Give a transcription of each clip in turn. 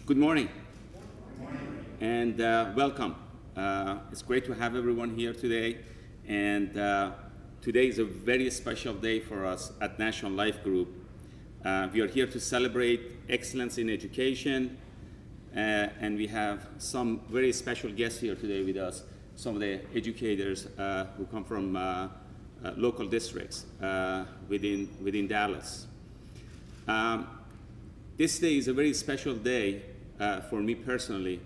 Good morning, and welcome. It's great to have everyone here today, and today is a very special day for us at National Life Group. We are here to celebrate excellence in education, and we have some very special guests here today with us, some of the educators who come from local districts within Dallas. This day is a very special day for me personally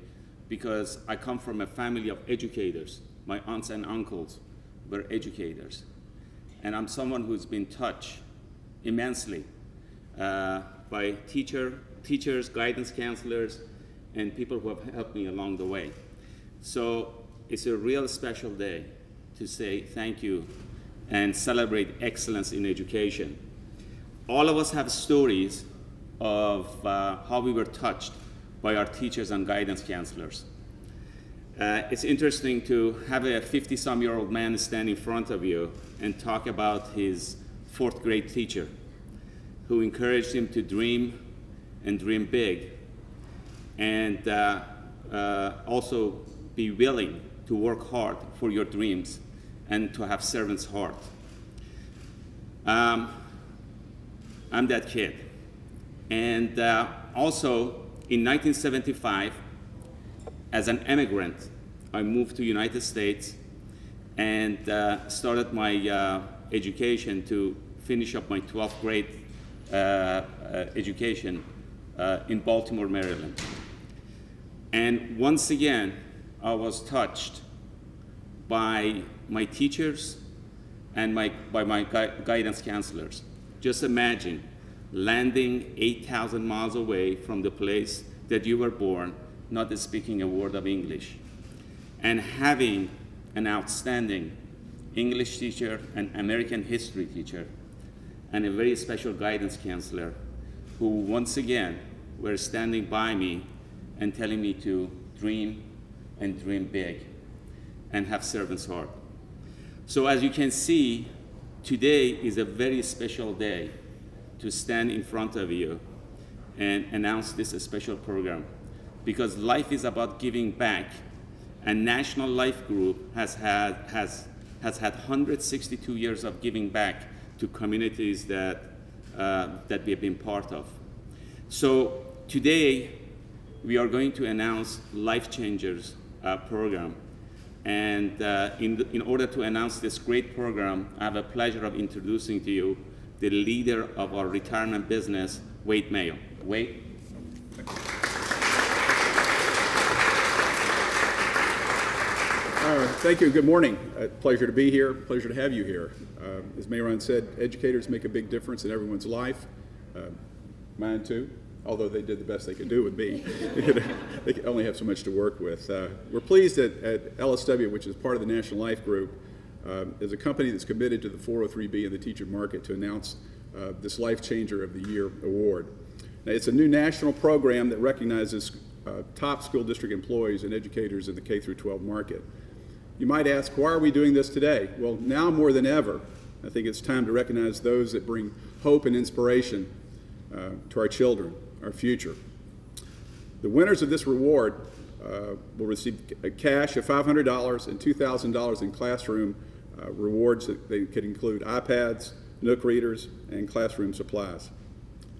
because I come from a family of educators. My aunts and uncles were educators. And I'm someone who's been touched immensely by teachers, guidance counselors, and people who have helped me along the way. So it's a real special day to say thank you and celebrate excellence in education. All of us have stories of how we were touched by our teachers and guidance counselors. It's interesting to have a 50-some-year-old man stand in front of you and talk about his fourth grade teacher who encouraged him to dream and dream big, and also be willing to work hard for your dreams and to have servant's heart. I'm that kid. And also, in 1975, as an immigrant, I moved to the United States and started my education to finish up my 12th grade education in Baltimore, Maryland. And once again, I was touched by my teachers and by my guidance counselors. Just imagine landing 8,000 miles away from the place that you were born, not speaking a word of English, and having an outstanding English teacher, an American history teacher, and a very special guidance counselor who once again were standing by me and telling me to dream and dream big and have servant's heart. So as you can see, today is a very special day to stand in front of you and announce this special program, because life is about giving back, and National Life Group has had 162 years of giving back to communities that we have been part of. So today we are going to announce Life Changers program, and in order to announce this great program, I have the pleasure of introducing to you the leader of our retirement business, Wade Mayo. Wade? Thank you. Good morning. Pleasure to be here. Pleasure to have you here. As Mayron said, educators make a big difference in everyone's life. Mine too, although they did the best they could do with me. They only have so much to work with. We're pleased at LSW, which is part of the National Life Group, is a company that's committed to the 403B and the teacher market, to announce this Life Changer of the Year award. Now, it's a new national program that recognizes top school district employees and educators in the K-12 market. You might ask, why are we doing this today? Well, now more than ever, I think it's time to recognize those that bring hope and inspiration to our children, our future. The winners of this reward will receive cash of $500 and $2,000 in classroom rewards that they could include iPads, Nook readers, and classroom supplies.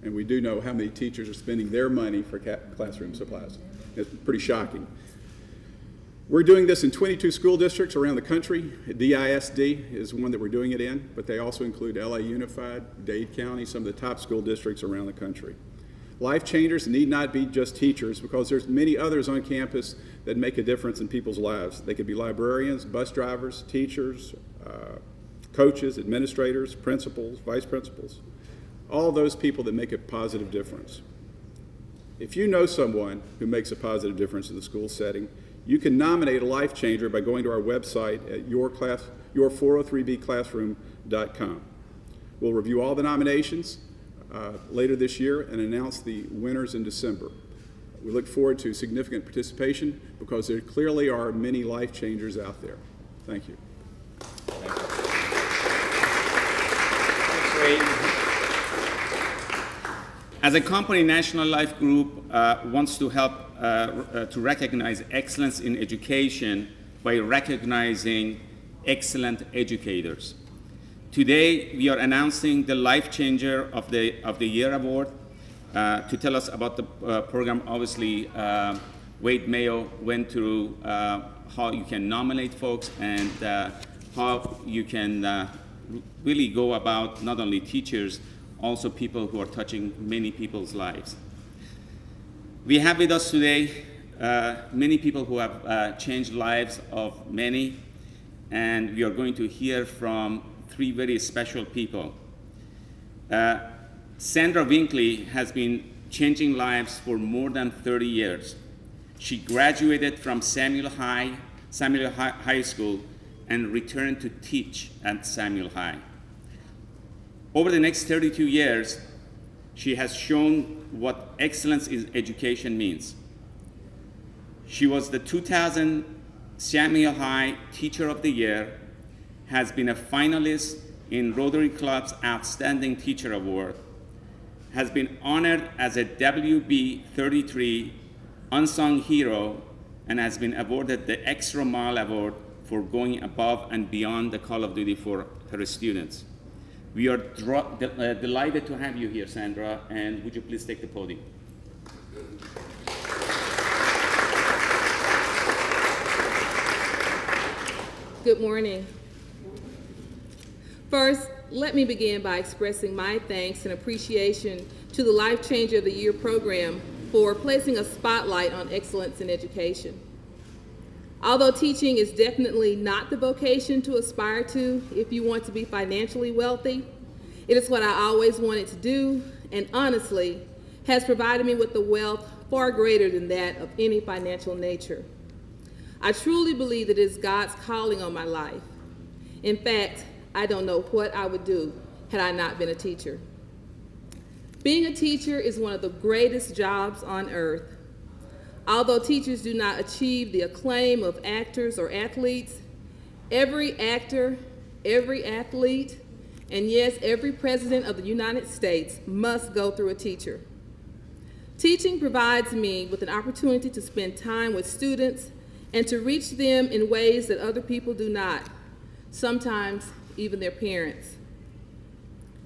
And we do know how many teachers are spending their money for classroom supplies. It's pretty shocking. We're doing this in 22 school districts around the country. DISD is one that we're doing it in, but they also include LA Unified, Dade County, some of the top school districts around the country. Life changers need not be just teachers, because there's many others on campus that make a difference in people's lives. They could be librarians, bus drivers, teachers, coaches, administrators, principals, vice principals, all those people that make a positive difference. If you know someone who makes a positive difference in the school setting, you can nominate a life changer by going to our website at your403bclassroom.com. We'll review all the nominations later this year and announce the winners in December. We look forward to significant participation, because there clearly are many life changers out there. Thank you. Thanks, Wade. As a company, National Life Group wants to help to recognize excellence in education by recognizing excellent educators. Today, we are announcing the Life Changer of the Year Award. To tell us about the program, obviously, Wade Mayo went through how you can nominate folks and how you can really go about not only teachers, also people who are touching many people's lives. We have with us today many people who have changed lives of many, and we are going to hear from three very special people. Sandra Winkley has been changing lives for more than 30 years. She graduated from Samuel High School and returned to teach at Samuel High. Over the next 32 years, she has shown what excellence in education means. She was the 2000 Samuel High Teacher of the Year, has been a finalist in Rotary Club's Outstanding Teacher Award, has been honored as a WB33 Unsung Hero, and has been awarded the Extra Mile Award for going above and beyond the call of duty for her students. We are delighted to have you here, Sandra, and would you please take the podium? Good morning. First, let me begin by expressing my thanks and appreciation to the Life Changer of the Year program for placing a spotlight on excellence in education. Although teaching is definitely not the vocation to aspire to if you want to be financially wealthy, it is what I always wanted to do, and honestly, has provided me with a wealth far greater than that of any financial nature. I truly believe that it is God's calling on my life. In fact, I don't know what I would do had I not been a teacher. Being a teacher is one of the greatest jobs on earth. Although teachers do not achieve the acclaim of actors or athletes, every actor, every athlete, and yes, every president of the United States must go through a teacher. Teaching provides me with an opportunity to spend time with students and to reach them in ways that other people do not, sometimes even their parents.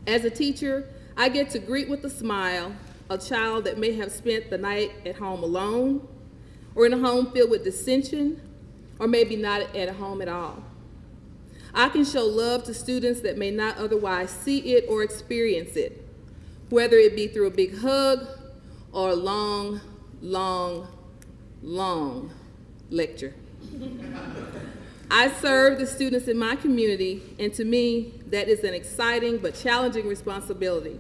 As a teacher, I get to greet with a smile a child that may have spent the night at home alone, or in a home filled with dissension, or maybe not at a home at all. I can show love to students that may not otherwise see it or experience it, whether it be through a big hug or a long, long, long lecture. I serve the students in my community, and to me, that is an exciting but challenging responsibility.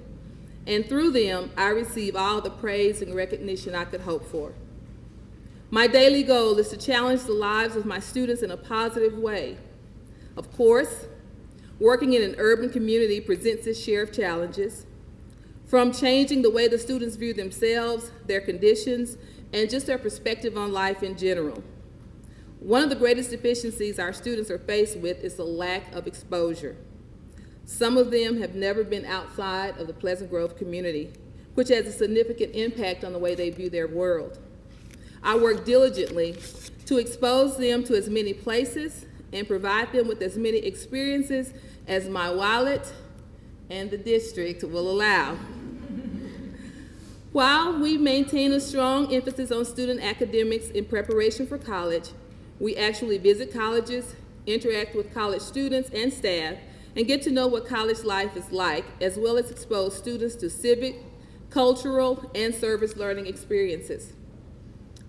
And through them, I receive all the praise and recognition I could hope for. My daily goal is to challenge the lives of my students in a positive way. Of course, working in an urban community presents its share of challenges, from changing the way the students view themselves, their conditions, and just their perspective on life in general. One of the greatest deficiencies our students are faced with is the lack of exposure. Some of them have never been outside of the Pleasant Grove community, which has a significant impact on the way they view their world. I work diligently to expose them to as many places and provide them with as many experiences as my wallet and the district will allow. While we maintain a strong emphasis on student academics in preparation for college, we actually visit colleges, interact with college students and staff, and get to know what college life is like, as well as expose students to civic, cultural, and service learning experiences.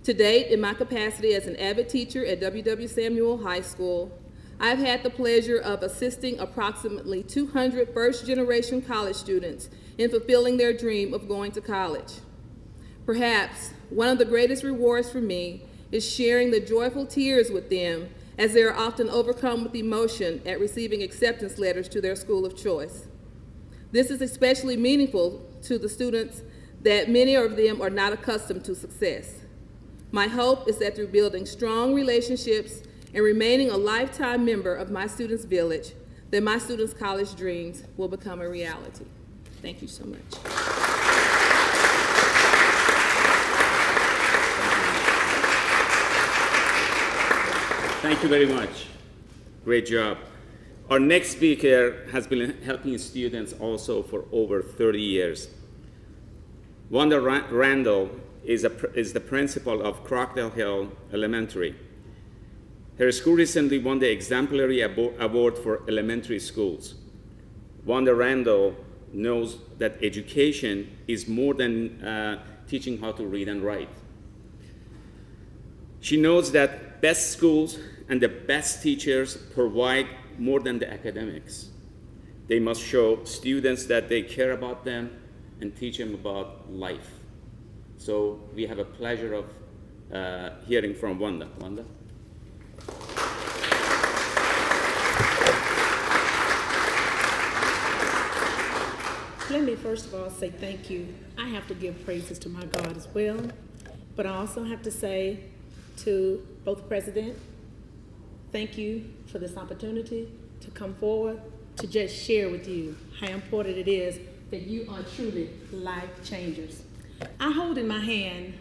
To date, in my capacity as an avid teacher at W.W. Samuel High School, I've had the pleasure of assisting approximately 200 first-generation college students in fulfilling their dream of going to college. Perhaps one of the greatest rewards for me is sharing the joyful tears with them as they are often overcome with emotion at receiving acceptance letters to their school of choice. This is especially meaningful to the students that many of them are not accustomed to success. My hope is that through building strong relationships and remaining a lifetime member of my students' village, that my students' college dreams will become a reality. Thank you so much. Thank you very much. Great job. Our next speaker has been helping students also for over 30 years. Wanda Randall is the principal of Crocodile Hill Elementary. Her school recently won the Exemplary Award for Elementary Schools. Wanda Randall knows that education is more than teaching how to read and write. She knows that best schools and the best teachers provide more than the academics. They must show students that they care about them and teach them about life. So we have a pleasure of hearing from Wanda. Wanda? Let me first of all say thank you. I have to give praises to my God as well, but I also have to say to both President, thank you for this opportunity to come forward to just share with you how important it is that you are truly life changers. I hold in my hand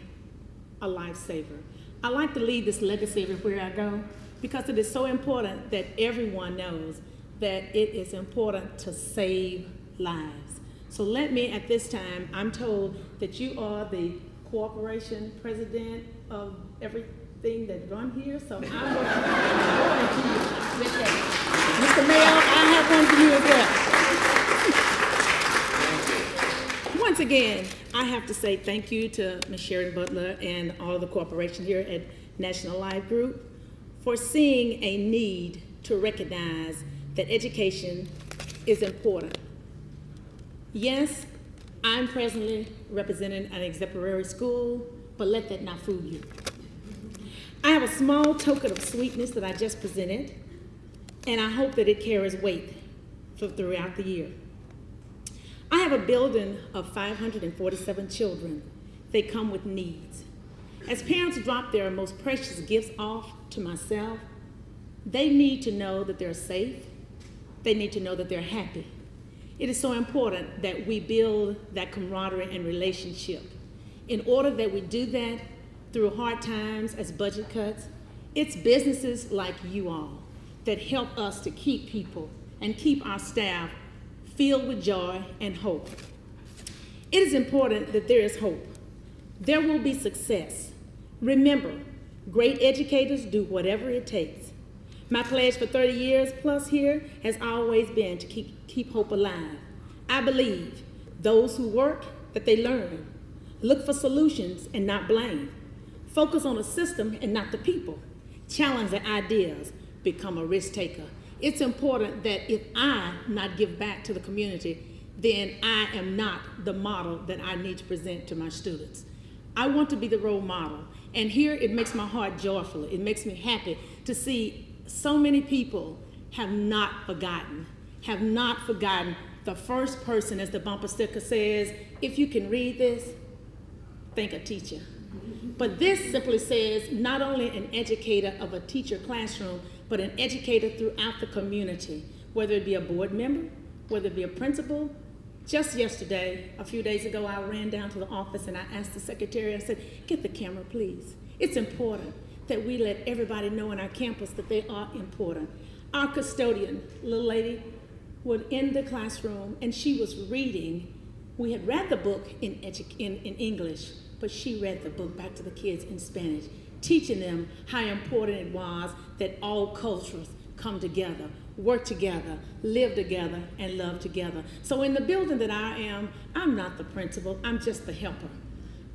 a lifesaver. I like to leave this legacy everywhere I go because it is so important that everyone knows that it is important to save lives. So let me, at this time, I'm told that you are the corporation president of everything that run here, so I'm going to give you with that. Mr. Mayor, I have one for you as well. Once again, I have to say thank you to Ms. Sharon Butler and all of the corporation here at National Life Group for seeing a need to recognize that education is important. Yes, I'm presently representing an exemplary school, but let that not fool you. I have a small token of sweetness that I just presented, and I hope that it carries weight throughout the year. I have a building of 547 children. They come with needs. As parents drop their most precious gifts off to myself, they need to know that they're safe. They need to know that they're happy. It is so important that we build that camaraderie and relationship. In order that we do that through hard times as budget cuts, it's businesses like you all that help us to keep people and keep our staff filled with joy and hope. It is important that there is hope. There will be success. Remember, great educators do whatever it takes. My pledge for 30 years plus here has always been to keep hope alive. I believe those who work, that they learn. Look for solutions and not blame. Focus on the system and not the people. Challenge the ideas. Become a risk taker. It's important that if I not give back to the community, then I am not the model that I need to present to my students. I want to be the role model. And here it makes my heart joyful. It makes me happy to see so many people have not forgotten the first person, as the bumper sticker says, if you can read this, thank a teacher. But this simply says not only an educator of a teacher classroom, but an educator throughout the community, whether it be a board member, whether it be a principal. Just yesterday, a few days ago, I ran down to the office and I asked the secretary, I said, get the camera, please. It's important that we let everybody know on our campus that they are important. Our custodian, little lady, was in the classroom and she was reading. We had read the book in English, but she read the book back to the kids in Spanish, teaching them how important it was that all cultures come together, work together, live together, and love together. So in the building that I am, I'm not the principal, I'm just the helper.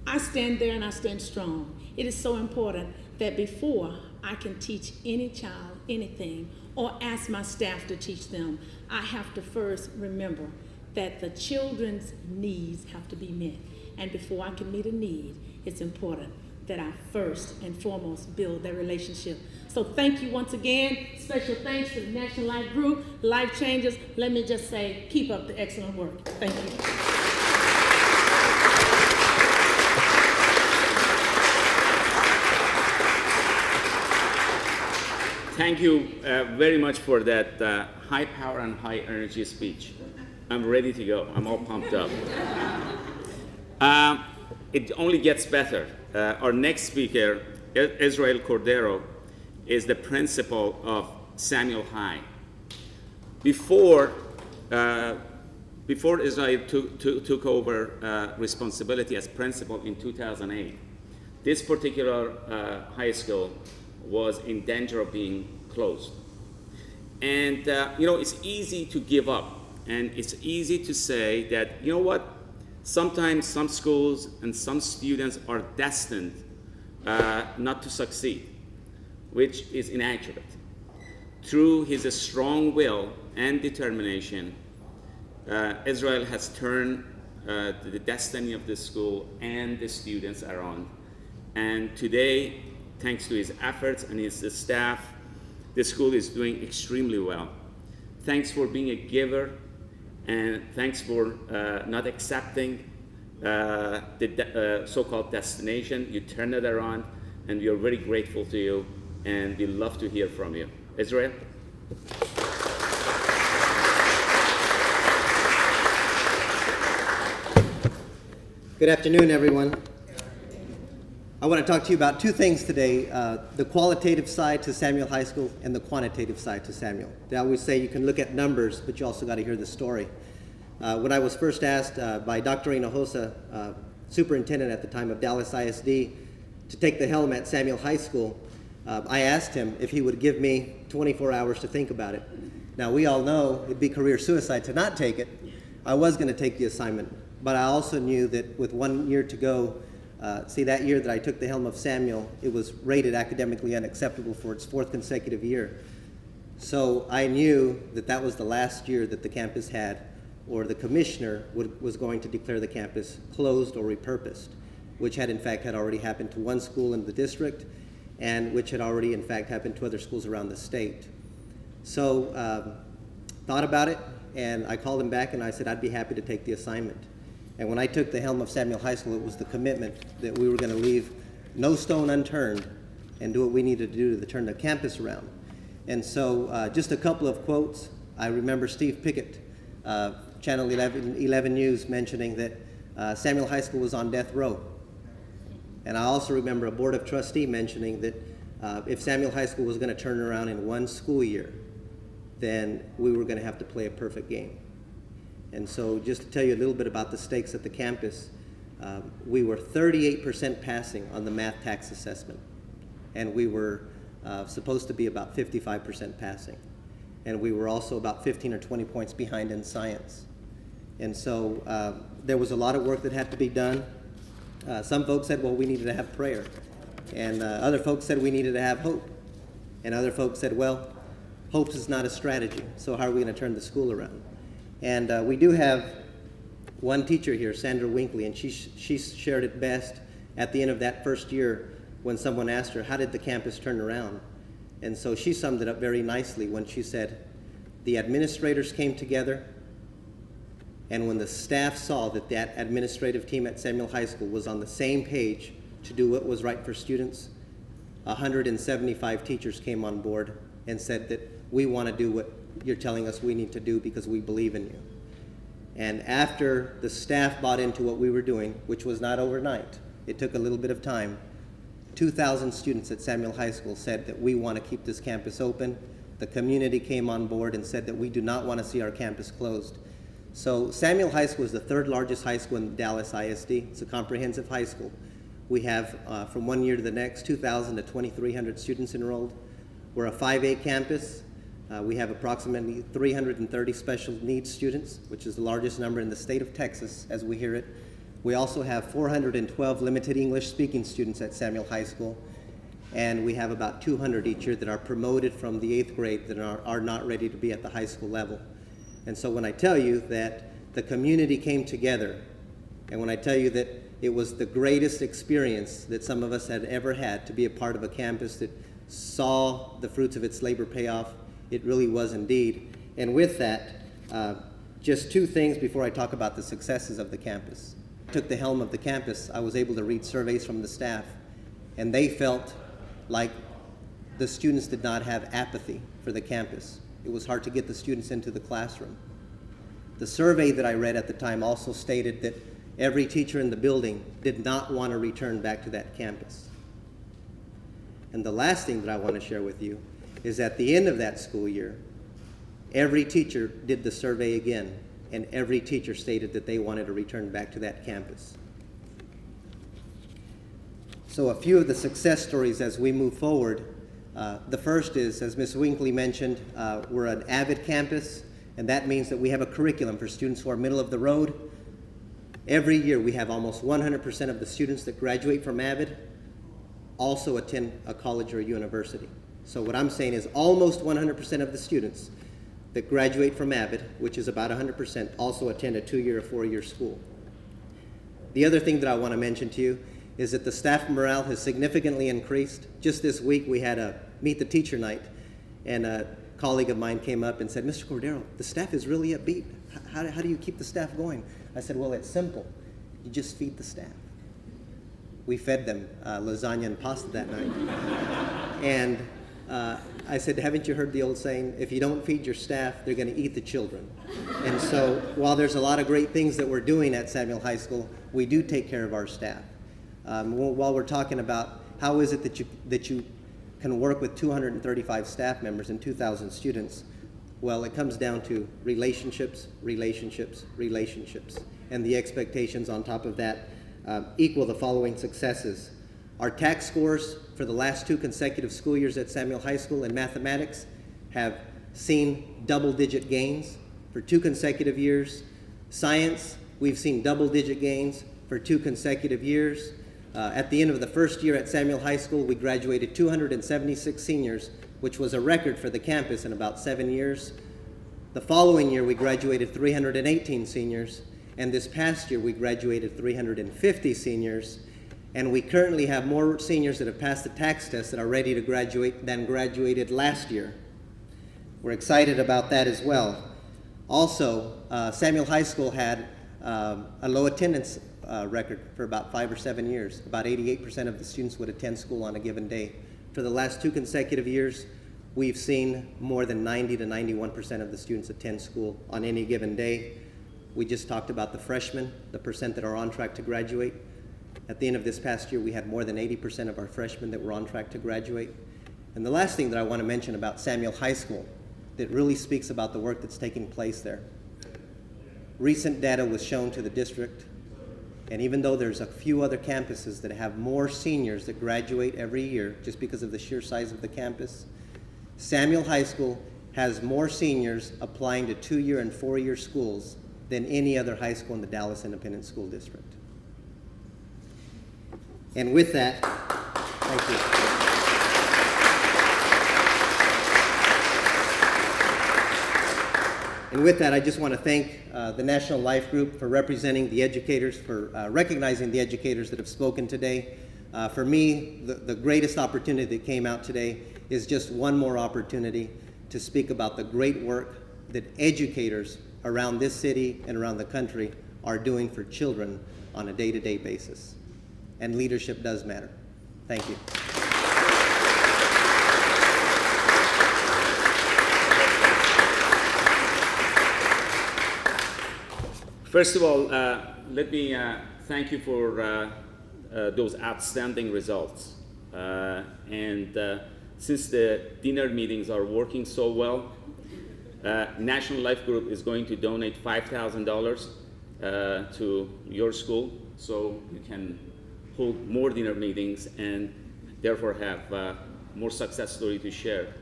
I stand there and I stand strong. It is so important that before I can teach any child anything or ask my staff to teach them, I have to first remember that the children's needs have to be met. And before I can meet a need, it's important that I first and foremost build that relationship. So thank you once again. Special thanks to the National Life Group, Life Changers. Let me just say, keep up the excellent work. Thank you. Thank you very much for that high power and high energy speech. I'm ready to go. I'm all pumped up. It only gets better. Our next speaker, Israel Cordero, is the principal of Samuel High. Before Israel took over responsibility as principal in 2008, this particular high school was in danger of being closed. And it's easy to give up, and it's easy to say that, you know what, sometimes some schools and some students are destined not to succeed, which is inaccurate. Through his strong will and determination, Israel has turned the destiny of the school and the students around. And today, thanks to his efforts and his staff, the school is doing extremely well. Thanks for being a giver, and thanks for not accepting the so-called destination. You turned it around, and we are very grateful to you, and we love to hear from you. Israel? Good afternoon, everyone. I want to talk to you about two things today, the qualitative side to Samuel High School and the quantitative side to Samuel. They always say you can look at numbers, but you also got to hear the story. When I was first asked by Dr. Hinojosa, superintendent at the time of Dallas ISD, to take the helm at Samuel High School, I asked him if he would give me 24 hours to think about it. Now, we all know it'd be career suicide to not take it. I was going to take the assignment, but I also knew that with 1 year to go, that year that I took the helm of Samuel, it was rated academically unacceptable for its 4th consecutive year. So I knew that that was the last year that the campus had, or the commissioner was going to declare the campus closed or repurposed, which had in fact had already happened to one school in the district, and which had already in fact happened to other schools around the state. So thought about it, and I called him back and I said I'd be happy to take the assignment. And when I took the helm of Samuel High School, it was the commitment that we were going to leave no stone unturned and do what we needed to do to turn the campus around. And so just a couple of quotes. I remember Steve Pickett, Channel 11 News, mentioning that Samuel High School was on death row. And I also remember a board of trustee mentioning that if Samuel High School was going to turn around in one school year, then we were going to have to play a perfect game. And so just to tell you a little bit about the stakes at the campus, we were 38% passing on the math tax assessment, and we were supposed to be about 55% passing. And we were also about 15 or 20 points behind in science. And so there was a lot of work that had to be done. Some folks said, well, we needed to have prayer. And other folks said we needed to have hope. And other folks said, well, hope is not a strategy, so how are we going to turn the school around? And we do have one teacher here, Sandra Winkley, and she shared it best at the end of that first year when someone asked her, how did the campus turn around? And so she summed it up very nicely when she said, the administrators came together, and when the staff saw that that administrative team at Samuel High School was on the same page to do what was right for students, 175 teachers came on board and said that we want to do what you're telling us we need to do because we believe in you. And after the staff bought into what we were doing, which was not overnight, it took a little bit of time, 2,000 students at Samuel High School said that we want to keep this campus open. The community came on board and said that we do not want to see our campus closed. So Samuel High School is the 3rd largest high school in Dallas ISD. It's a comprehensive high school. We have, from one year to the next, 2,000 to 2,300 students enrolled. We're a 5A campus. We have approximately 330 special needs students, which is the largest number in the state of Texas as we hear it. We also have 412 limited English speaking students at Samuel High School, and we have about 200 each year that are promoted from the 8th grade that are not ready to be at the high school level. And so when I tell you that the community came together, and when I tell you that it was the greatest experience that some of us had ever had to be a part of a campus that saw the fruits of its labor pay off, it really was indeed. And with that, just two things before I talk about the successes of the campus. I took the helm of the campus. I was able to read surveys from the staff, and they felt like the students did not have apathy for the campus. It was hard to get the students into the classroom. The survey that I read at the time also stated that every teacher in the building did not want to return back to that campus. And the last thing that I want to share with you is at the end of that school year, every teacher did the survey again, and every teacher stated that they wanted to return back to that campus. So a few of the success stories as we move forward. The first is, as Ms. Winkley mentioned, we're an AVID campus, and that means that we have a curriculum for students who are middle of the road. Every year we have almost 100% of the students that graduate from AVID also attend a college or a university. So what I'm saying is almost 100% of the students that graduate from AVID, which is about 100%, also attend a 2-year or 4-year school. The other thing that I want to mention to you is that the staff morale has significantly increased. Just this week we had a Meet the Teacher night, and a colleague of mine came up and said, Mr. Cordero, the staff is really upbeat. How do you keep the staff going? I said, well, it's simple. You just feed the staff. We fed them lasagna and pasta that night. And I said, haven't you heard the old saying, if you don't feed your staff, they're going to eat the children? And so while there's a lot of great things that we're doing at Samuel High School, we do take care of our staff. While we're talking about how is it that you can work with 235 staff members and 2,000 students, well, it comes down to relationships, relationships, relationships. And the expectations on top of that equal the following successes. Our TAC scores for the last 2 consecutive school years at Samuel High School in mathematics have seen double-digit gains for 2 consecutive years. Science, we've seen double-digit gains for 2 consecutive years. At the end of the first year at Samuel High School, we graduated 276 seniors, which was a record for the campus in about 7 years. The following year, we graduated 318 seniors, and this past year, we graduated 350 seniors, and we currently have more seniors that have passed the tax test that are ready to graduate than graduated last year. We're excited about that as well. Also, Samuel High School had a low attendance record for about 5 or 7 years. About 88% of the students would attend school on a given day. For the last 2 consecutive years, we've seen more than 90 to 91% of the students attend school on any given day. We just talked about the freshmen, the percent that are on track to graduate. At the end of this past year, we had more than 80% of our freshmen that were on track to graduate. And the last thing that I want to mention about Samuel High School that really speaks about the work that's taking place there. Recent data was shown to the district, and even though there's a few other campuses that have more seniors that graduate every year just because of the sheer size of the campus, Samuel High School has more seniors applying to 2-year and 4-year schools than any other high school in the Dallas Independent School District. And with that, thank you. And with that, I just want to thank the National Life Group for representing the educators, for recognizing the educators that have spoken today. For me, the greatest opportunity that came out today is just one more opportunity to speak about the great work that educators around this city and around the country are doing for children on a day-to-day basis. And leadership does matter. Thank you. First of all, let me thank you for those outstanding results. Since the dinner meetings are working so well, National Life Group is going to donate $5,000 to your school so you can hold more dinner meetings and therefore have more success story to share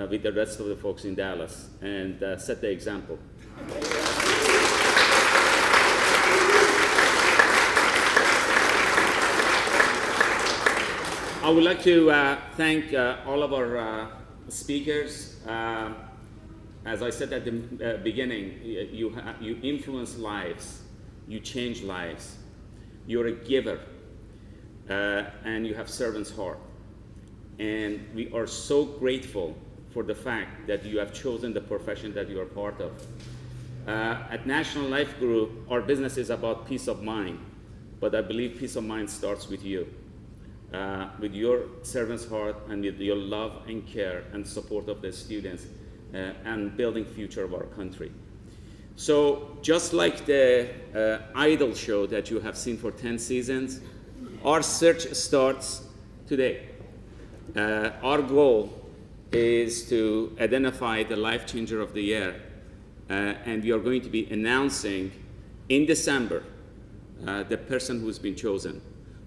with the rest of the folks in Dallas and set the example. I would like to thank all of our speakers. As I said at the beginning, you influence lives, you change lives. You're a giver, and you have servant's heart. And we are so grateful for the fact that you have chosen the profession that you are part of. At National Life Group, our business is about peace of mind, but I believe peace of mind starts with you. With your servant's heart and with your love and care and support of the students and building future of our country. So just like the Idol show that you have seen for 10 seasons, our search starts today. Our goal is to identify the life changer of the year, and we are going to be announcing in December the person who's been chosen.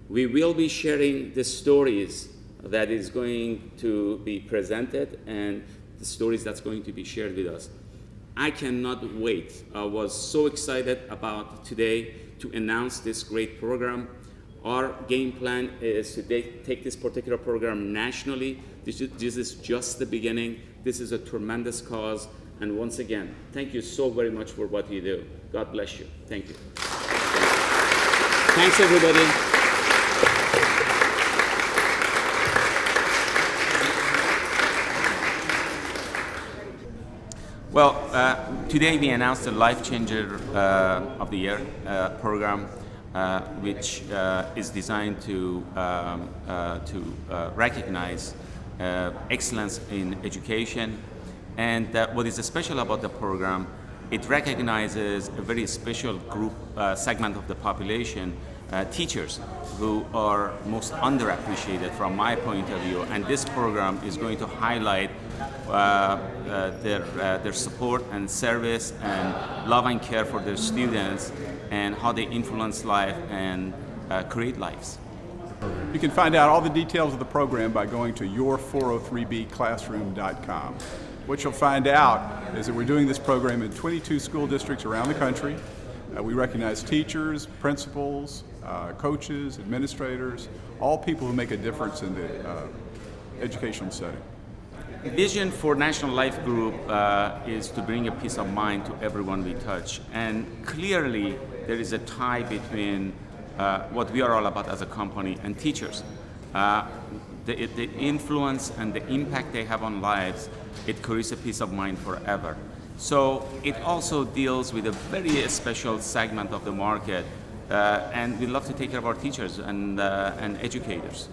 We will be sharing the stories that is going to be presented and the stories that's going to be shared with us. I cannot wait. I was so excited about today to announce this great program. Our game plan is to take this particular program nationally. This is just the beginning. This is a tremendous cause. And once again, thank you so very much for what you do. God bless you. Thank you. Thanks, everybody. Well, today we announced the Life Changer of the Year program, which is designed to recognize excellence in education. And what is special about the program, it recognizes a very special group, segment of the population, teachers who are most underappreciated from my point of view. And this program is going to highlight their support and service and love and care for their students and how they influence life and create lives. You can find out all the details of the program by going to your403bclassroom.com. What you'll find out is that we're doing this program in 22 school districts around the country. We recognize teachers, principals, coaches, administrators, all people who make a difference in the educational setting. Vision for National Life Group is to bring a peace of mind to everyone we touch. And clearly, there is a tie between what we are all about as a company and teachers. The influence and the impact they have on lives, it creates a peace of mind forever. So it also deals with a very special segment of the market, and we love to take care of our teachers and educators.